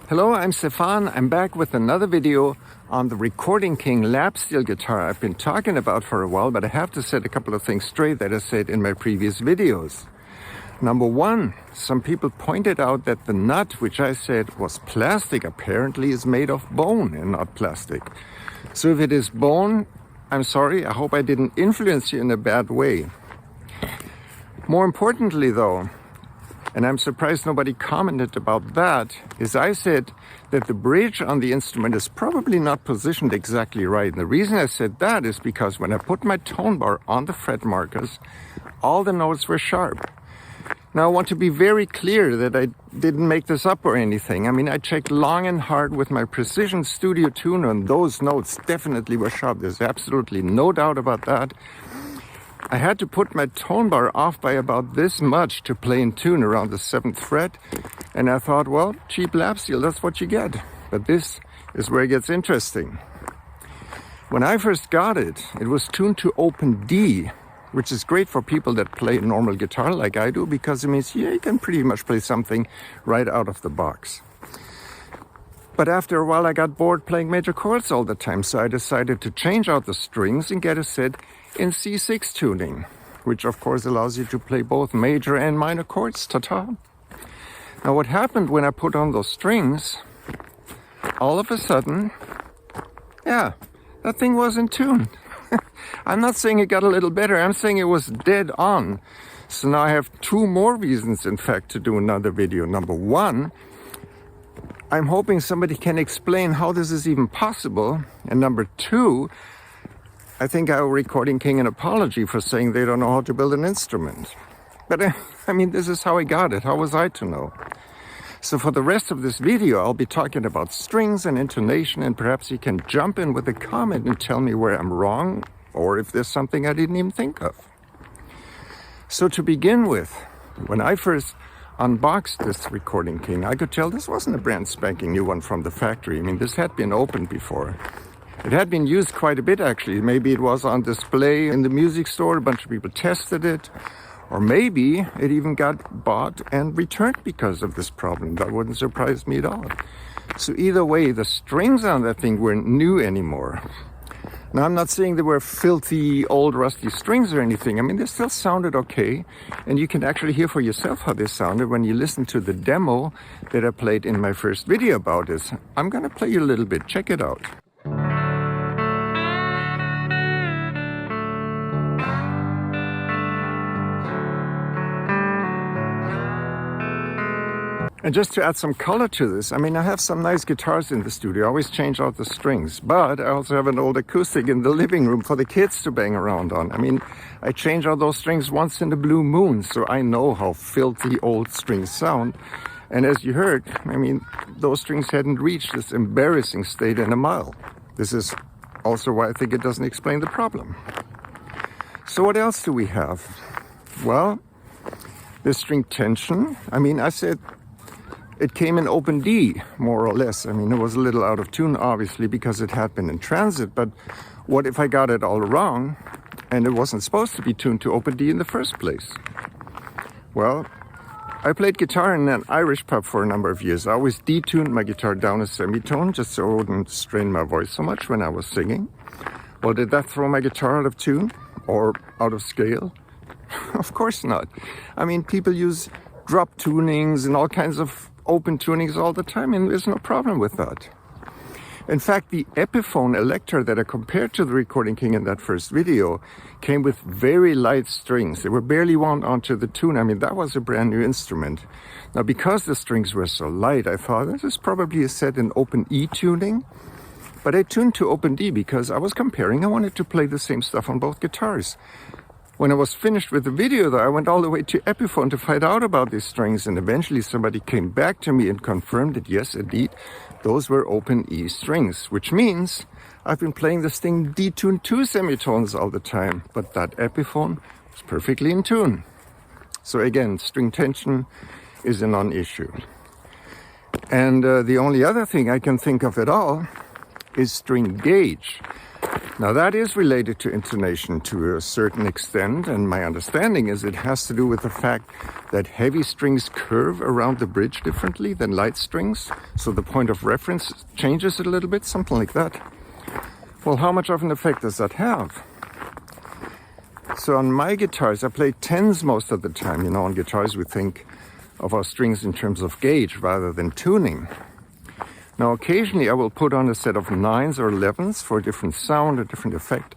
Hello, I'm Stefan. I'm back with another video on the Recording King lap steel guitar I've been talking about for a while, but I have to set a couple of things straight that I said in my previous videos. Number one, some people pointed out that the nut, which I said was plastic, apparently is made of bone and not plastic. So if it is bone, I'm sorry, I hope I didn't influence you in a bad way. More importantly though, and I'm surprised nobody commented about that, is I said that the bridge on the instrument is probably not positioned exactly right. And the reason I said that is because when I put my tone bar on the fret markers, all the notes were sharp. Now I want to be very clear that I didn't make this up or anything. I mean, I checked long and hard with my precision studio tuner and those notes definitely were sharp. There's absolutely no doubt about that. I had to put my tone bar off by about this much to play in tune around the 7th fret. And I thought, well, cheap lap steel, that's what you get. But this is where it gets interesting. When I first got it, it was tuned to open D, which is great for people that play normal guitar like I do, because it means, yeah, you can pretty much play something right out of the box. But after a while, I got bored playing major chords all the time, so I decided to change out the strings and get a set in C6 tuning, which of course allows you to play both major and minor chords. Ta-ta! Now what happened when I put on those strings, all of a sudden, yeah, that thing was in tune. I'm not saying it got a little better, I'm saying it was dead on. So now I have two more reasons, in fact, to do another video. Number one, I'm hoping somebody can explain how this is even possible. And number two, I think I owe Recording King an apology for saying they don't know how to build an instrument. But I mean, this is how I got it. How was I to know? So for the rest of this video, I'll be talking about strings and intonation, and perhaps you can jump in with a comment and tell me where I'm wrong, or if there's something I didn't even think of. So to begin with, when I first unboxed this Recording King, I could tell this wasn't a brand spanking new one from the factory. I mean, this had been opened before. It had been used quite a bit, actually. Maybe it was on display in the music store, a bunch of people tested it, or maybe it even got bought and returned because of this problem. That wouldn't surprise me at all. So either way, the strings on that thing weren't new anymore. Now, I'm not saying they were filthy, old, rusty strings or anything. I mean, they still sounded okay. And you can actually hear for yourself how they sounded when you listen to the demo that I played in my first video about this. I'm going to play you a little bit. Check it out. And just to add some color to this, I mean, I have some nice guitars in the studio. I always change out the strings, but I also have an old acoustic in the living room for the kids to bang around on. I mean, I change out those strings once in a blue moon, so I know how filthy old strings sound. And as you heard, I mean, those strings hadn't reached this embarrassing state in a mile. This is also why I think it doesn't explain the problem. So what else do we have? Well, the string tension. I mean, I said it came in open D, more or less. I mean, it was a little out of tune, obviously, because it had been in transit. But what if I got it all wrong and it wasn't supposed to be tuned to open D in the first place? Well, I played guitar in an Irish pub for a number of years. I always detuned my guitar down a semitone just so it wouldn't strain my voice so much when I was singing. Well, did that throw my guitar out of tune or out of scale? Of course not. I mean, people use drop tunings and all kinds of open tunings all the time, and there's no problem with that. In fact, the epiphone elector that I compared to the Recording King in that first video came with very light strings. They were barely wound onto the tune. I mean, that was a brand new instrument. Now, because the strings were so light, I thought this is probably a set in open E tuning, but I tuned to open D because I was comparing. I wanted to play the same stuff on both guitars. When I was finished with the video, though, I went all the way to epiphone to find out about these strings, and eventually somebody came back to me and confirmed that, yes, indeed, those were open E strings, which means I've been playing this thing detuned 2 semitones all the time, but that epiphone was perfectly in tune. So again, string tension is a non-issue. And the only other thing I can think of at all is string gauge. Now that is related to intonation to a certain extent, and my understanding is it has to do with the fact that heavy strings curve around the bridge differently than light strings, so the point of reference changes a little bit, something like that. Well, how much of an effect does that have? So on my guitars, I play tens most of the time. You know, on guitars we think of our strings in terms of gauge rather than tuning. Now, occasionally I will put on a set of 9s or 11s for a different sound, a different effect.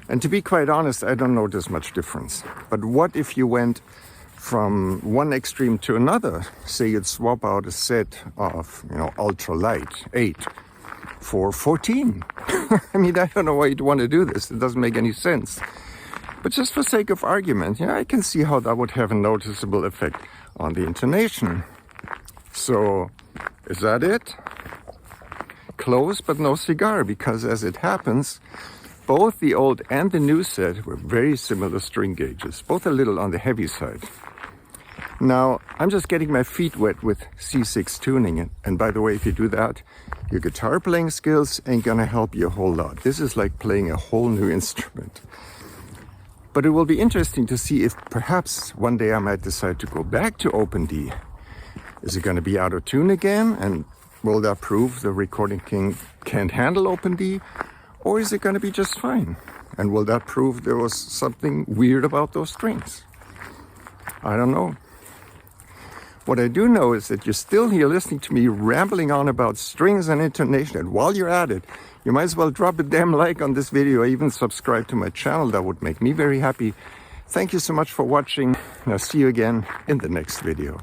And to be quite honest, I don't notice much difference. But what if you went from one extreme to another? Say you'd swap out a set of, ultra light 8 for 14. I mean, I don't know why you'd want to do this. It doesn't make any sense. But just for sake of argument, I can see how that would have a noticeable effect on the intonation. So, is that it? Close but no cigar, because as it happens, both the old and the new set were very similar string gauges, both a little on the heavy side. Now, I'm just getting my feet wet with C6 tuning, and by the way, if you do that, your guitar playing skills ain't gonna help you a whole lot. This is like playing a whole new instrument. But it will be interesting to see if perhaps one day I might decide to go back to open D. Is it going to be out of tune again? And will that prove the Recording King can't handle open D? Or is it going to be just fine? And will that prove there was something weird about those strings? I don't know. What I do know is that you're still here listening to me rambling on about strings and intonation. And while you're at it, you might as well drop a damn like on this video or even subscribe to my channel. That would make me very happy. Thank you so much for watching. I'll see you again in the next video.